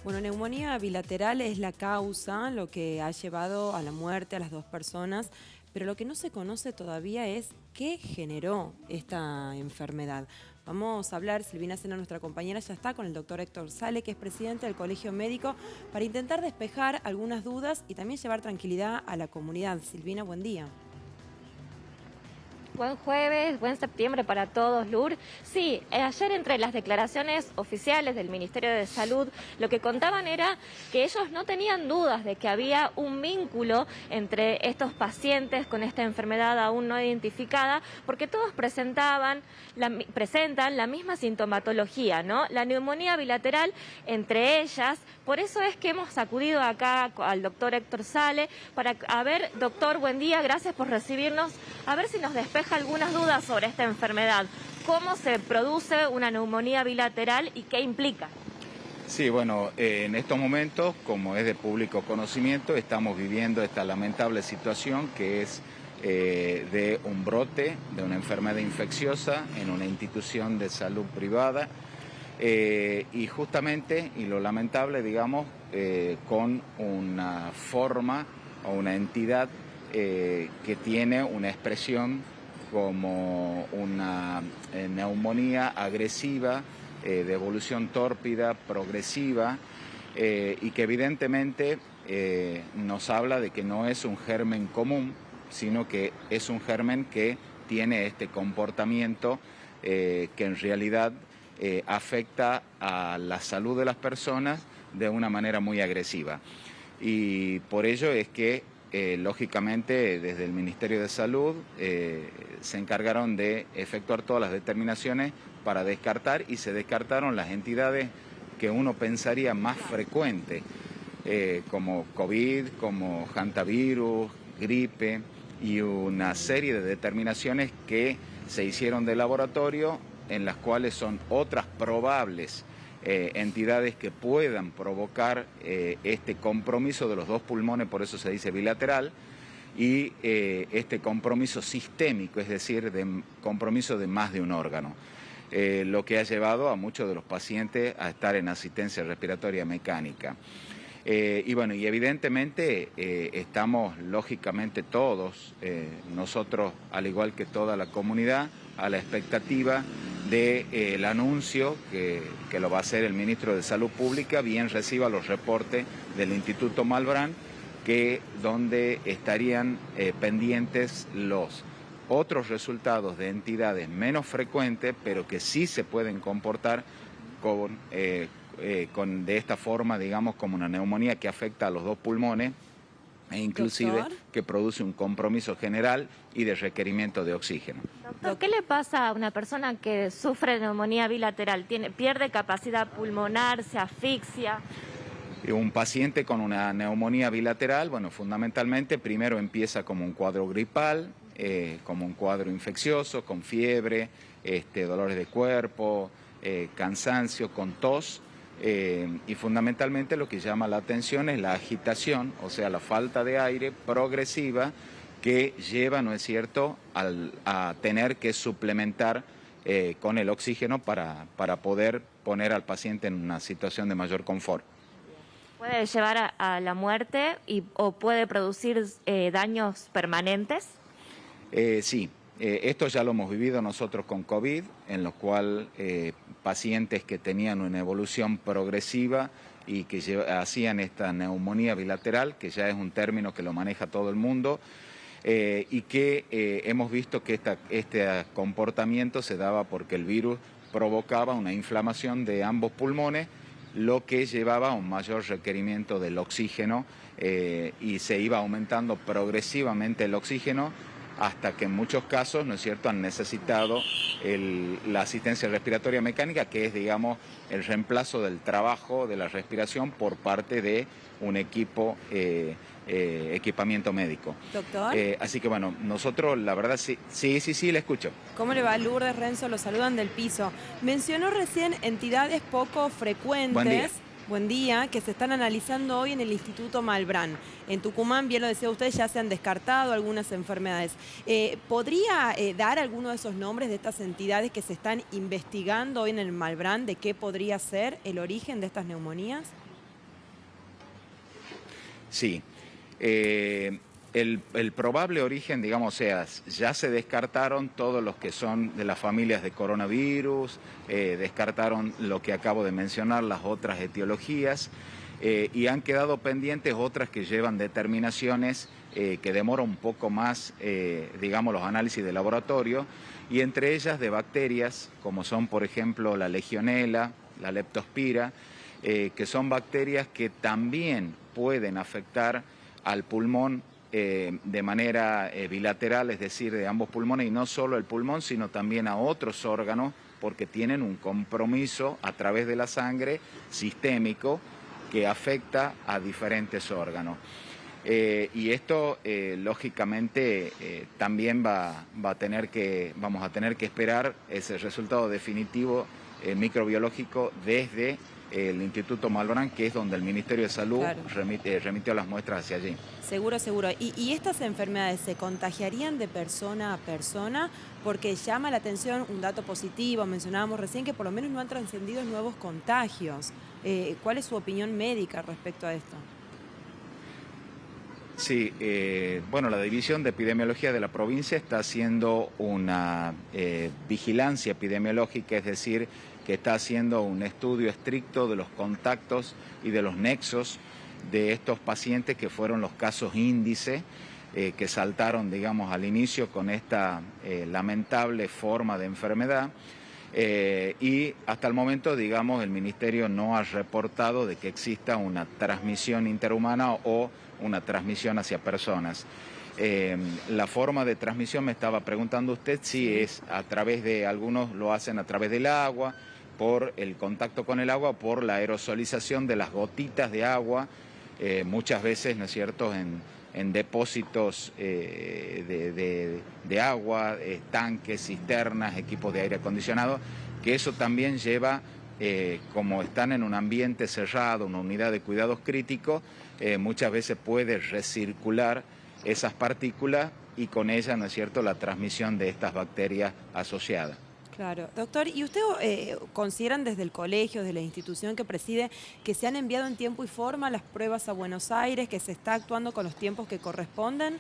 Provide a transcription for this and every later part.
Bueno, neumonía bilateral es la causa, lo que ha llevado a la muerte a las dos personas, pero lo que no se conoce todavía es qué generó esta enfermedad. Vamos a hablar, Silvina Sena, nuestra compañera, ya está con el doctor Héctor Sale, que es presidente del Colegio Médico, para intentar despejar algunas dudas y también llevar tranquilidad a la comunidad. Silvina, buen día. Buen jueves, buen septiembre para todos, Lur. Sí, ayer entre las declaraciones oficiales del Ministerio de Salud, lo que contaban era que ellos no tenían dudas de que había un vínculo entre estos pacientes con esta enfermedad aún no identificada, porque todos presentan la misma sintomatología, ¿no? La neumonía bilateral entre ellas. Por eso es que hemos acudido acá al doctor Héctor Sale para, a ver, doctor, buen día, gracias por recibirnos, a ver si nos despeja algunas dudas sobre esta enfermedad. ¿Cómo se produce una neumonía bilateral y qué implica? Sí, bueno, en estos momentos, como es de público conocimiento, estamos viviendo esta lamentable situación que es de un brote de una enfermedad infecciosa en una institución de salud privada y justamente, y lo lamentable, digamos, con una forma o una entidad que tiene una expresión como una neumonía agresiva, de evolución tórpida, progresiva, y que evidentemente nos habla de que no es un germen común, sino que es un germen que tiene este comportamiento que en realidad afecta a la salud de las personas de una manera muy agresiva. Y por ello es que lógicamente, desde el Ministerio de Salud se encargaron de efectuar todas las determinaciones para descartar y se descartaron las entidades que uno pensaría más frecuentes, como COVID, como hantavirus, gripe y una serie de determinaciones que se hicieron de laboratorio en las cuales son otras probables entidades que puedan provocar este compromiso de los dos pulmones, por eso se dice bilateral, y este compromiso sistémico, es decir, de compromiso de más de un órgano, lo que ha llevado a muchos de los pacientes a estar en asistencia respiratoria mecánica. Y bueno, y evidentemente estamos lógicamente todos, nosotros al igual que toda la comunidad, a la expectativa del anuncio que lo va a hacer el ministro de Salud Pública, bien reciba los reportes del Instituto Malbrán, donde estarían pendientes los otros resultados de entidades menos frecuentes, pero que sí se pueden comportar de esta forma, digamos, como una neumonía que afecta a los dos pulmones e inclusive que produce un compromiso general y de requerimiento de oxígeno. Doctor, ¿qué le pasa a una persona que sufre neumonía bilateral? ¿Pierde capacidad pulmonar, se asfixia? Un paciente con una neumonía bilateral, bueno, fundamentalmente primero empieza como un cuadro gripal, como un cuadro infeccioso, con fiebre, dolores de cuerpo, cansancio, con tos. Y fundamentalmente lo que llama la atención es la agitación, o sea, la falta de aire progresiva que lleva, ¿no es cierto?, a tener que suplementar con el oxígeno para poder poner al paciente en una situación de mayor confort. ¿Puede llevar a la muerte o puede producir daños permanentes? Sí. Esto ya lo hemos vivido nosotros con COVID, en lo cual pacientes que tenían una evolución progresiva y que hacían esta neumonía bilateral, que ya es un término que lo maneja todo el mundo, y que hemos visto que este comportamiento se daba porque el virus provocaba una inflamación de ambos pulmones, lo que llevaba a un mayor requerimiento del oxígeno y se iba aumentando progresivamente el oxígeno, hasta que en muchos casos, ¿no es cierto?, han necesitado la asistencia respiratoria mecánica, que es, digamos, el reemplazo del trabajo de la respiración por parte de un equipamiento médico. Doctor. Así que bueno, nosotros la verdad sí, le escucho. ¿Cómo le va? Lourdes, Renzo, lo saludan del piso. Mencionó recién entidades poco frecuentes. Buen día. Buen día, que se están analizando hoy en el Instituto Malbrán. En Tucumán, bien lo decía usted, ya se han descartado algunas enfermedades. ¿Podría dar alguno de esos nombres de estas entidades que se están investigando hoy en el Malbrán, de qué podría ser el origen de estas neumonías? Sí. El probable origen, digamos, ya se descartaron todos los que son de las familias de coronavirus, descartaron lo que acabo de mencionar, las otras etiologías, y han quedado pendientes otras que llevan determinaciones que demoran un poco más, digamos, los análisis de laboratorio, y entre ellas de bacterias, como son, por ejemplo, la legionela, la leptospira, que son bacterias que también pueden afectar al pulmón de manera bilateral, es decir, de ambos pulmones, y no solo el pulmón, sino también a otros órganos, porque tienen un compromiso a través de la sangre sistémico que afecta a diferentes órganos. Y esto, lógicamente, también vamos a tener que esperar ese resultado definitivo microbiológico desde el Instituto Malbrán, que es donde el Ministerio de Salud remitió las muestras hacia allí. Seguro, seguro. ¿Y estas enfermedades se contagiarían de persona a persona? Porque llama la atención un dato positivo, mencionábamos recién que por lo menos no han trascendido nuevos contagios. ¿Cuál es su opinión médica respecto a esto? Sí, bueno, la División de Epidemiología de la provincia está haciendo una vigilancia epidemiológica, es decir, que está haciendo un estudio estricto de los contactos y de los nexos de estos pacientes que fueron los casos índice que saltaron, digamos, al inicio con esta lamentable forma de enfermedad. Y hasta el momento, digamos, el Ministerio no ha reportado de que exista una transmisión interhumana o una transmisión hacia personas. La forma de transmisión, me estaba preguntando usted, si es a través de, algunos lo hacen a través del agua, por el contacto con el agua, por la aerosolización de las gotitas de agua, muchas veces, ¿no es cierto?, en depósitos de agua, tanques, cisternas, equipos de aire acondicionado, que eso también lleva, como están en un ambiente cerrado, una unidad de cuidados críticos, muchas veces puede recircular esas partículas y con ellas, ¿no es cierto?, la transmisión de estas bacterias asociadas. Claro. Doctor, ¿y usted consideran desde el colegio, desde la institución que preside, que se han enviado en tiempo y forma las pruebas a Buenos Aires, que se está actuando con los tiempos que corresponden?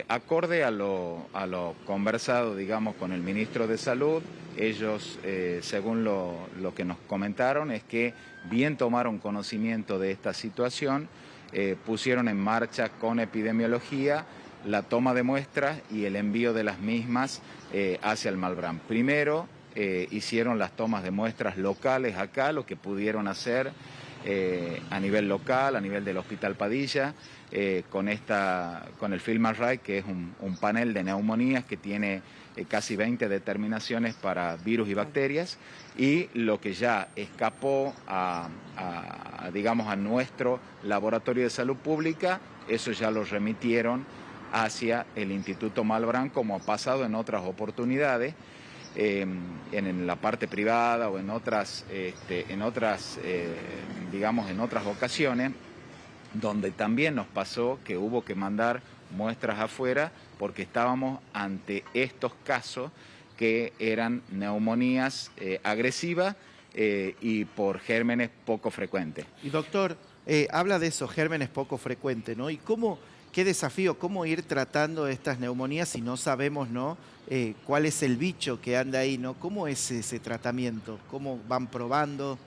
Acorde a lo conversado, digamos, con el ministro de Salud, ellos, según lo que nos comentaron, es que bien tomaron conocimiento de esta situación, pusieron en marcha con epidemiología la toma de muestras y el envío de las mismas hacia el Malbrán. Primero hicieron las tomas de muestras locales acá, lo que pudieron hacer a nivel local, a nivel del Hospital Padilla, con el FilmArray, que es un panel de neumonías que tiene casi 20 determinaciones para virus y bacterias, y lo que ya escapó digamos, a nuestro laboratorio de salud pública, eso ya lo remitieron hacia el Instituto Malbrán, como ha pasado en otras oportunidades, en la parte privada o en otras ocasiones, donde también nos pasó que hubo que mandar muestras afuera porque estábamos ante estos casos que eran neumonías agresivas y por gérmenes poco frecuentes. Y doctor, habla de esos gérmenes poco frecuentes, ¿no? ¿Y qué desafío, cómo ir tratando estas neumonías si no sabemos, ¿no?, cuál es el bicho que anda ahí, ¿no? ¿Cómo es ese tratamiento? ¿Cómo van probando?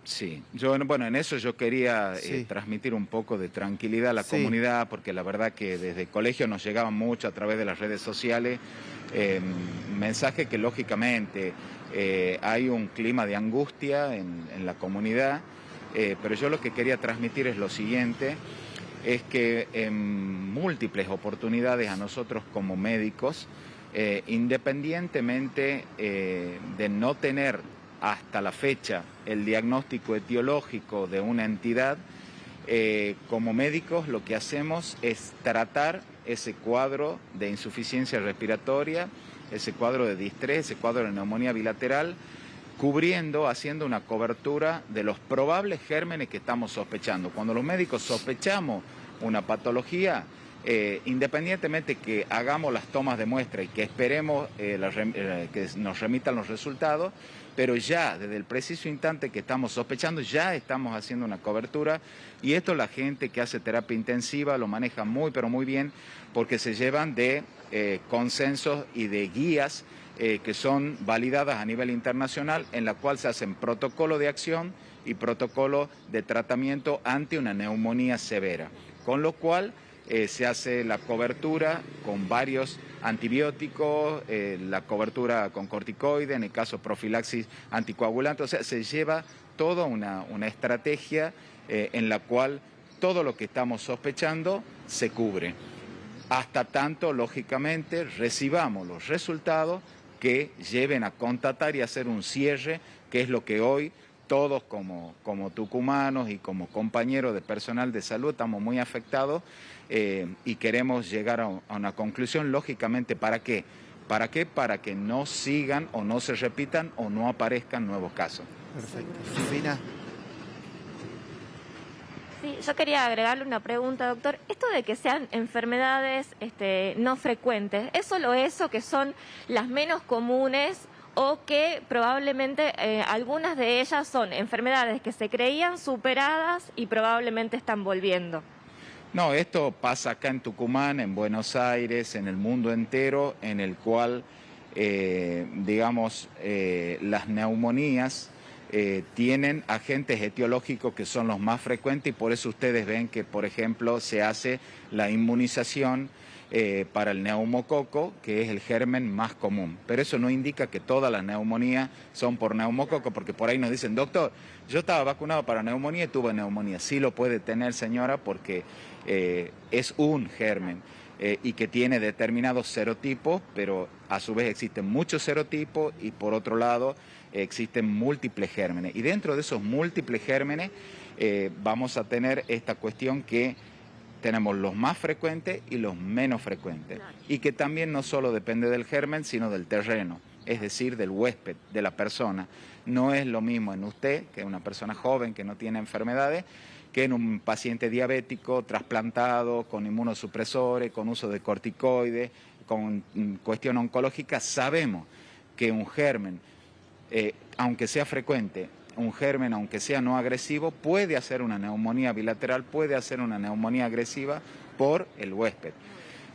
Sí, bueno, en eso yo quería transmitir un poco de tranquilidad a la comunidad, porque la verdad que desde el colegio nos llegaban mucho a través de las redes sociales mensajes que lógicamente hay un clima de angustia en la comunidad, pero yo lo que quería transmitir es lo siguiente, es que en múltiples oportunidades a nosotros como médicos, independientemente de no tener hasta la fecha el diagnóstico etiológico de una entidad, como médicos lo que hacemos es tratar ese cuadro de insuficiencia respiratoria, ese cuadro de distrés, ese cuadro de neumonía bilateral, haciendo una cobertura de los probables gérmenes que estamos sospechando. Cuando los médicos sospechamos una patología, independientemente que hagamos las tomas de muestra y que esperemos que nos remitan los resultados, pero ya desde el preciso instante que estamos sospechando, ya estamos haciendo una cobertura, y esto la gente que hace terapia intensiva lo maneja muy, pero muy bien, porque se llevan de consensos y de guías que son validadas a nivel internacional, en la cual se hacen protocolo de acción y protocolo de tratamiento ante una neumonía severa, con lo cual se hace la cobertura con varios antibióticos, la cobertura con corticoides, en el caso profilaxis anticoagulante, o sea, se lleva toda una estrategia en la cual todo lo que estamos sospechando se cubre, hasta tanto, lógicamente, recibamos los resultados que lleven a constatar y hacer un cierre, que es lo que hoy todos como tucumanos y como compañeros de personal de salud estamos muy afectados y queremos llegar a una conclusión, lógicamente, ¿para qué? ¿Para qué? Para que no sigan o no se repitan o no aparezcan nuevos casos. Perfecto. Silvina. Sí, yo quería agregarle una pregunta, doctor. Esto de que sean enfermedades no frecuentes, ¿es solo eso, que son las menos comunes, o que probablemente algunas de ellas son enfermedades que se creían superadas y probablemente están volviendo? No, esto pasa acá en Tucumán, en Buenos Aires, en el mundo entero, en el cual, las neumonías tienen agentes etiológicos que son los más frecuentes, y por eso ustedes ven que, por ejemplo, se hace la inmunización para el neumococo, que es el germen más común. Pero eso no indica que todas las neumonías son por neumococo, porque por ahí nos dicen, doctor, yo estaba vacunado para neumonía y tuve neumonía. Sí lo puede tener, señora, porque es un germen y que tiene determinados serotipos, pero a su vez existen muchos serotipos, y por otro lado existen múltiples gérmenes. Y dentro de esos múltiples gérmenes vamos a tener esta cuestión que tenemos los más frecuentes y los menos frecuentes, y que también no solo depende del germen, sino del terreno, es decir, del huésped, de la persona. No es lo mismo en usted, que es una persona joven que no tiene enfermedades, que en un paciente diabético, trasplantado, con inmunosupresores, con uso de corticoides, con cuestión oncológica. Sabemos que un germen, aunque sea frecuente, un germen, aunque sea no agresivo, puede hacer una neumonía bilateral, puede hacer una neumonía agresiva por el huésped.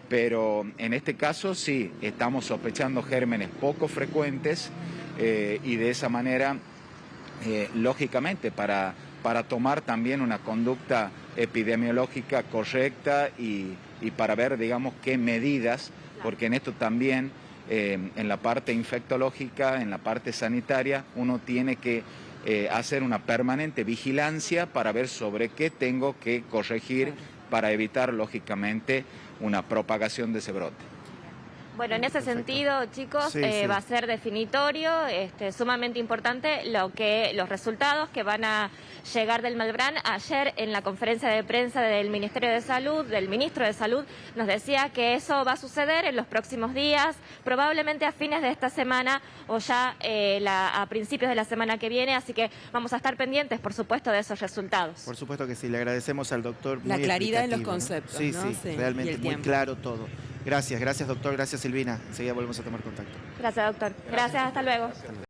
Pero en este caso sí, estamos sospechando gérmenes poco frecuentes y de esa manera, lógicamente, para tomar también una conducta epidemiológica correcta y para ver, digamos, qué medidas, porque en esto también, en la parte infectológica, en la parte sanitaria, uno tiene que hacer una permanente vigilancia para ver sobre qué tengo que corregir para evitar, lógicamente, una propagación de ese brote. Bueno, en ese sentido, chicos, Sí, sí. va a ser definitorio, sumamente importante los resultados que van a llegar del Malbrán. Ayer, en la conferencia de prensa del Ministerio de Salud, del Ministro de Salud, nos decía que eso va a suceder en los próximos días, probablemente a fines de esta semana o ya a principios de la semana que viene, así que vamos a estar pendientes, por supuesto, de esos resultados. Por supuesto que sí, le agradecemos al doctor. La muy claridad en los explicativo, ¿no? conceptos, Sí, ¿no? sí, Sí, y realmente el muy tiempo. claro todo. Gracias, gracias doctor, gracias Silvina. Enseguida volvemos a tomar contacto. Gracias, doctor. Gracias, hasta luego.